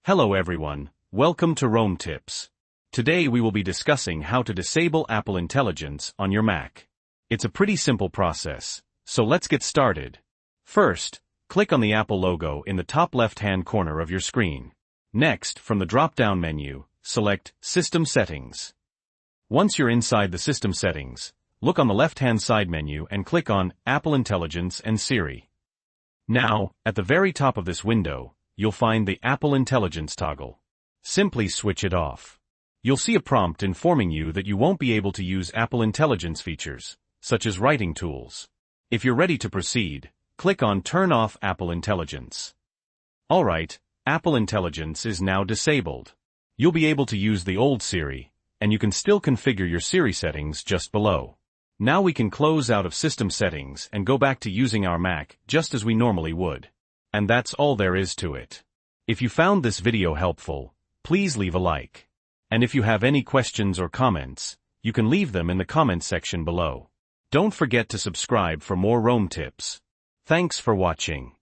Hello everyone, welcome to Rome Tips. Today we will be discussing how to disable Apple Intelligence on your Mac. It's a pretty simple process, so let's get started. First, click on the Apple logo in the top left-hand corner of your screen. Next, from the drop-down menu, select System Settings. Once you're inside the System Settings, look on the left-hand side menu and click on Apple Intelligence and Siri. Now, at the very top of this window, you'll find the Apple Intelligence toggle. Simply switch it off. You'll see a prompt informing you that you won't be able to use Apple Intelligence features, such as writing tools. If you're ready to proceed, click on Turn off Apple Intelligence. Alright, Apple Intelligence is now disabled. You'll be able to use the old Siri, and you can still configure your Siri settings just below. Now we can close out of System Settings and go back to using our Mac just as we normally would. And that's all there is to it. If you found this video helpful, please leave a like. And if you have any questions or comments, you can leave them in the comments section below. Don't forget to subscribe for more Rome tips. Thanks for watching.